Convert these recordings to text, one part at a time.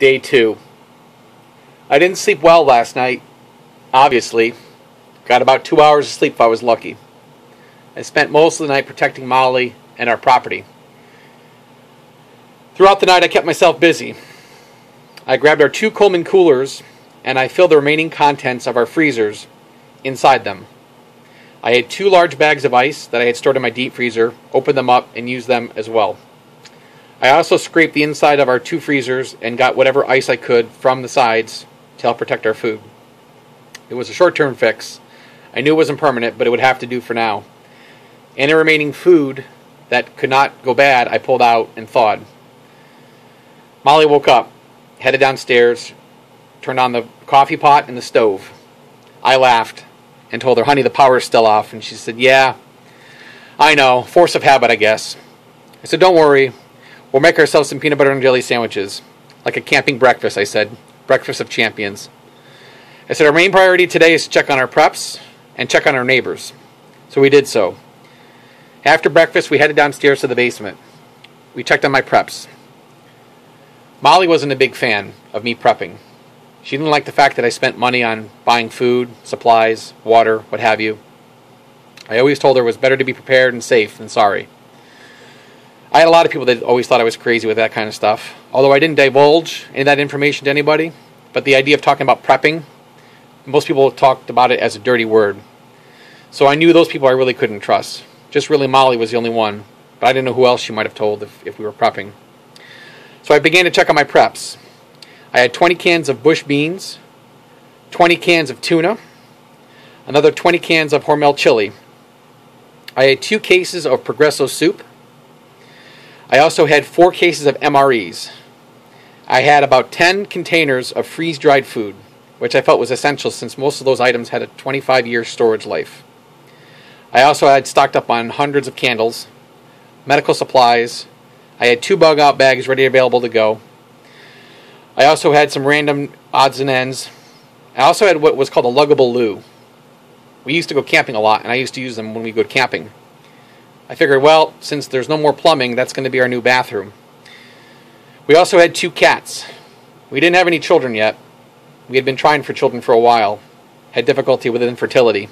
Day 2. I didn't sleep well last night, obviously. Got about 2 hours of sleep if I was lucky. I spent most of the night protecting Molly and our property. Throughout the night I kept myself busy. I grabbed our 2 Coleman coolers and I filled the remaining contents of our freezers inside them. I had 2 large bags of ice that I had stored in my deep freezer, opened them up and used them as well. I also scraped the inside of our 2 freezers and got whatever ice I could from the sides to help protect our food. It was a short-term fix. I knew it wasn't permanent, but it would have to do for now. Any remaining food that could not go bad, I pulled out and thawed. Molly woke up, headed downstairs, turned on the coffee pot and the stove. I laughed and told her, "Honey, the power's still off." And she said, "Yeah, I know. Force of habit, I guess." I said, "Don't worry. We'll make ourselves some peanut butter and jelly sandwiches. Like a camping breakfast," I said. Breakfast of champions. I said, "Our main priority today is to check on our preps and check on our neighbors." So we did so. After breakfast, we headed downstairs to the basement. We checked on my preps. Molly wasn't a big fan of me prepping. She didn't like the fact that I spent money on buying food, supplies, water, what have you. I always told her it was better to be prepared and safe than sorry. I had a lot of people that always thought I was crazy with that kind of stuff, although I didn't divulge any of that information to anybody. But the idea of talking about prepping, most people talked about it as a dirty word. So I knew those people I really couldn't trust. Just really Molly was the only one, but I didn't know who else she might have told if we were prepping. So I began to check on my preps. I had 20 cans of bush beans, 20 cans of tuna, another 20 cans of Hormel chili. I had 2 cases of Progresso soup. I also had 4 cases of MREs. I had about 10 containers of freeze-dried food, which I felt was essential since most of those items had a 25-year storage life. I also had stocked up on hundreds of candles, medical supplies. I had 2 bug-out bags ready available to go. I also had some random odds and ends. I also had what was called a luggable loo. We used to go camping a lot, and I used to use them when we go camping. I figured, well, since there's no more plumbing, that's going to be our new bathroom. We also had 2 cats. We didn't have any children yet. We had been trying for children for a while. Had difficulty with infertility.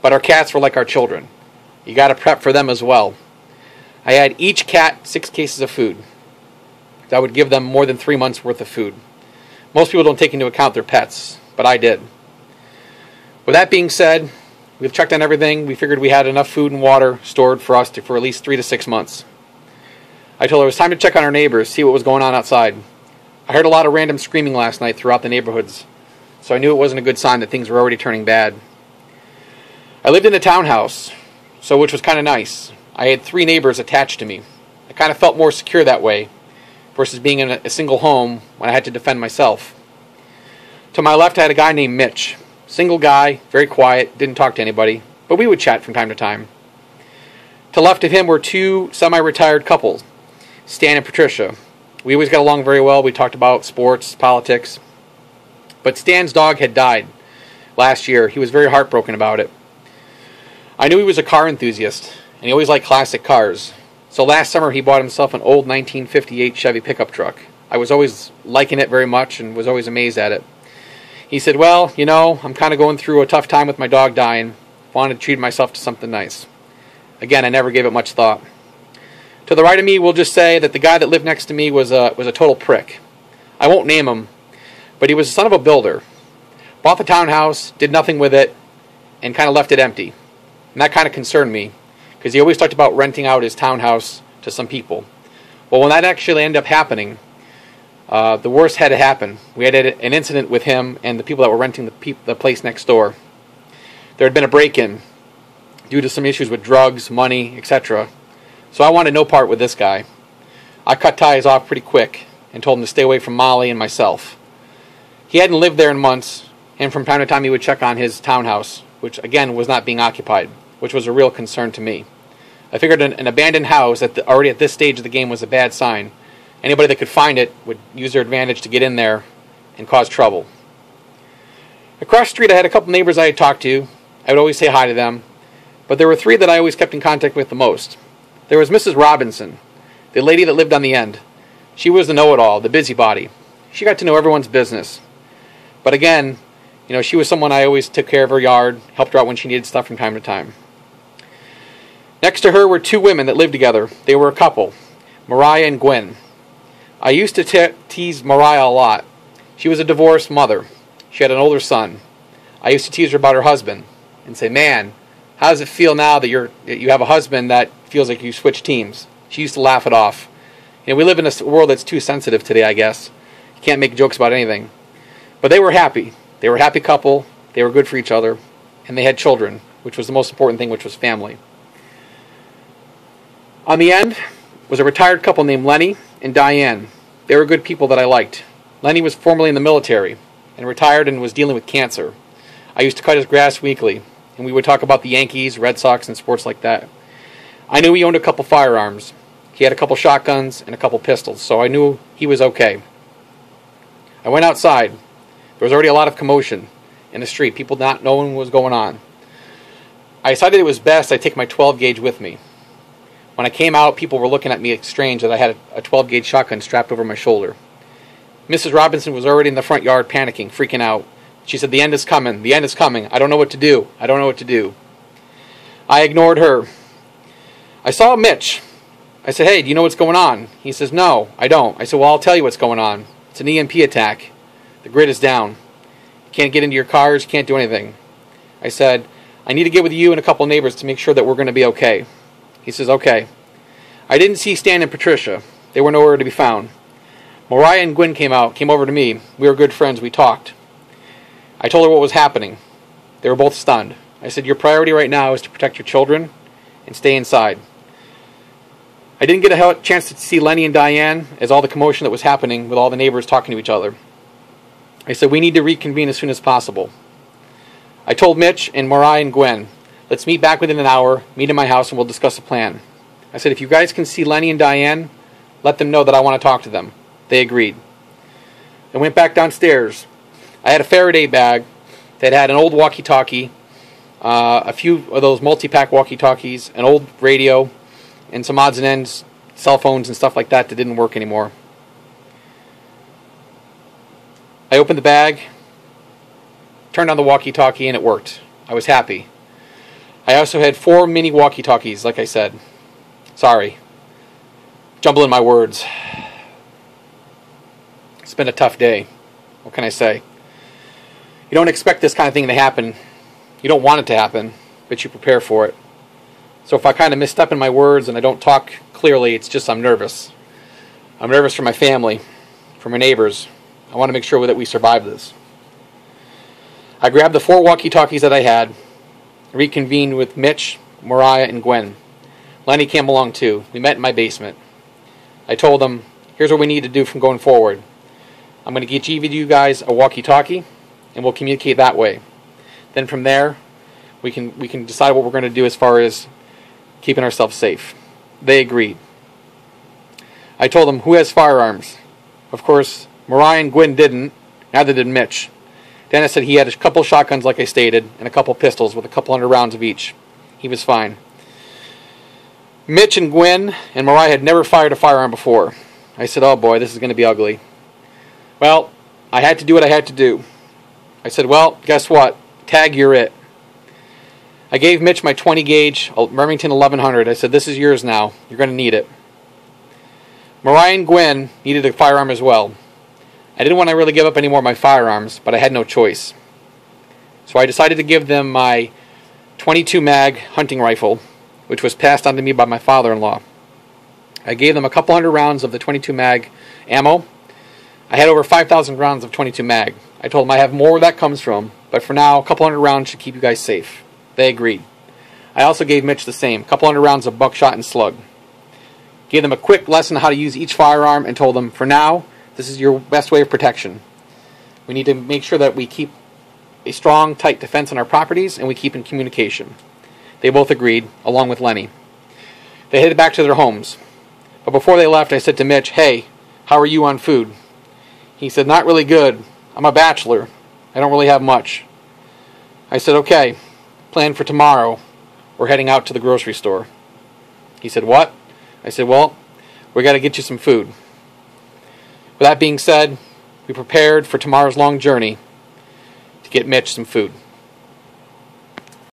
But our cats were like our children. You got to prep for them as well. I had each cat 6 cases of food. That would give them more than 3 months worth of food. Most people don't take into account their pets, but I did. With that being said, we've checked on everything. We figured we had enough food and water stored for us for at least 3 to 6 months. I told her it was time to check on our neighbors, see what was going on outside. I heard a lot of random screaming last night throughout the neighborhoods, so I knew it wasn't a good sign that things were already turning bad. I lived in a townhouse, which was kind of nice. I had 3 neighbors attached to me. I kind of felt more secure that way versus being in a single home when I had to defend myself. To my left, I had a guy named Mitch. Single guy, very quiet, didn't talk to anybody, but we would chat from time to time. To the left of him were 2 semi-retired couples, Stan and Patricia. We always got along very well. We talked about sports, politics. But Stan's dog had died last year. He was very heartbroken about it. I knew he was a car enthusiast, and he always liked classic cars. So last summer he bought himself an old 1958 Chevy pickup truck. I was always liking it very much and was always amazed at it. He said, "Well, you know, I'm kind of going through a tough time with my dog dying. Wanted to treat myself to something nice." Again, I never gave it much thought. To the right of me, we'll just say that the guy that lived next to me was a total prick. I won't name him, but he was the son of a builder. Bought the townhouse, did nothing with it, and kind of left it empty. And that kind of concerned me, because he always talked about renting out his townhouse to some people. Well, when that actually ended up happening, the worst had to happen. We had an incident with him and the people that were renting the place next door. There had been a break-in due to some issues with drugs, money, etc. So I wanted no part with this guy. I cut ties off pretty quick and told him to stay away from Molly and myself. He hadn't lived there in months, and from time to time he would check on his townhouse, which again was not being occupied, which was a real concern to me. I figured an abandoned house already at this stage of the game was a bad sign. Anybody that could find it would use their advantage to get in there and cause trouble. Across the street I had a couple neighbors I had talked to. I would always say hi to them. But there were 3 that I always kept in contact with the most. There was Mrs. Robinson, the lady that lived on the end. She was the know-it-all, the busybody. She got to know everyone's business. But again, she was someone I always took care of her yard, helped her out when she needed stuff from time to time. Next to her were two women that lived together. They were a couple, Mariah and Gwen. I used to tease Mariah a lot. She was a divorced mother. She had an older son. I used to tease her about her husband and say, man, how does it feel now that you have a husband that feels like you switch teams? She used to laugh it off. We live in a world that's too sensitive today, I guess. You can't make jokes about anything. But they were happy. They were a happy couple. They were good for each other. And they had children, which was the most important thing, which was family. On the end was a retired couple named Lenny and Diane. They were good people that I liked. Lenny was formerly in the military and retired and was dealing with cancer. I used to cut his grass weekly, and we would talk about the Yankees, Red Sox, and sports like that. I knew he owned a couple firearms. He had a couple shotguns and a couple pistols, so I knew he was okay. I went outside. There was already a lot of commotion in the street, people not knowing what was going on. I decided it was best I take my 12 gauge with me. When I came out, people were looking at me strange that I had a 12 gauge shotgun strapped over my shoulder. Mrs. Robinson was already in the front yard panicking, freaking out. She said, the end is coming, the end is coming. I don't know what to do. I don't know what to do. I ignored her. I saw Mitch. I said, hey, do you know what's going on? He says, no, I don't. I said, well, I'll tell you what's going on. It's an EMP attack. The grid is down. You can't get into your cars, you can't do anything. I said, I need to get with you and a couple neighbors to make sure that we're going to be okay. He says, okay. I didn't see Stan and Patricia. They were nowhere to be found. Mariah and Gwen came over to me. We were good friends. We talked. I told her what was happening. They were both stunned. I said, your priority right now is to protect your children and stay inside. I didn't get a chance to see Lenny and Diane as all the commotion that was happening with all the neighbors talking to each other. I said, we need to reconvene as soon as possible. I told Mitch and Mariah and Gwen, let's meet back within an hour, meet in my house, and we'll discuss a plan. I said, if you guys can see Lenny and Diane, let them know that I want to talk to them. They agreed. I went back downstairs. I had a Faraday bag that had an old walkie-talkie, a few of those multi-pack walkie-talkies, an old radio, and some odds and ends, cell phones and stuff like that didn't work anymore. I opened the bag, turned on the walkie-talkie, and it worked. I was happy. I also had 4 mini walkie-talkies, like I said. Sorry. Jumbling my words. It's been a tough day. What can I say? You don't expect this kind of thing to happen. You don't want it to happen, but you prepare for it. So if I kind of misstep in my words and I don't talk clearly, it's just I'm nervous. I'm nervous for my family, for my neighbors. I want to make sure that we survive this. I grabbed the 4 walkie-talkies that I had, reconvened with Mitch, Mariah, and Gwen. Lenny came along too. We met in my basement. I told them, here's what we need to do from going forward. I'm going to give you guys a walkie-talkie, and we'll communicate that way. Then from there, we can decide what we're going to do as far as keeping ourselves safe. They agreed. I told them, who has firearms? Of course, Mariah and Gwen didn't, neither did Mitch. Dennis said he had a couple shotguns, like I stated, and a couple pistols with a couple hundred rounds of each. He was fine. Mitch and Gwen and Mariah had never fired a firearm before. I said, oh boy, this is going to be ugly. Well, I had to do what I had to do. I said, well, guess what? Tag, you're it. I gave Mitch my 20 gauge Remington 1100. I said, this is yours now. You're going to need it. Mariah and Gwen needed a firearm as well. I didn't want to really give up any more of my firearms, but I had no choice. So I decided to give them my 22 mag hunting rifle, which was passed on to me by my father-in-law. I gave them a couple hundred rounds of the 22 mag ammo. I had over 5,000 rounds of 22 mag. I told them I have more where that comes from, but for now, a couple hundred rounds should keep you guys safe. They agreed. I also gave Mitch the same, a couple hundred rounds of buckshot and slug. Gave them a quick lesson on how to use each firearm and told them, for now, this is your best way of protection. We need to make sure that we keep a strong, tight defense on our properties and we keep in communication. They both agreed, along with Lenny. They headed back to their homes. But before they left, I said to Mitch, hey, how are you on food? He said, not really good. I'm a bachelor. I don't really have much. I said, okay, plan for tomorrow. We're heading out to the grocery store. He said, what? I said, well, we got to get you some food. With that being said, We prepared for tomorrow's long journey to get Mitch some food.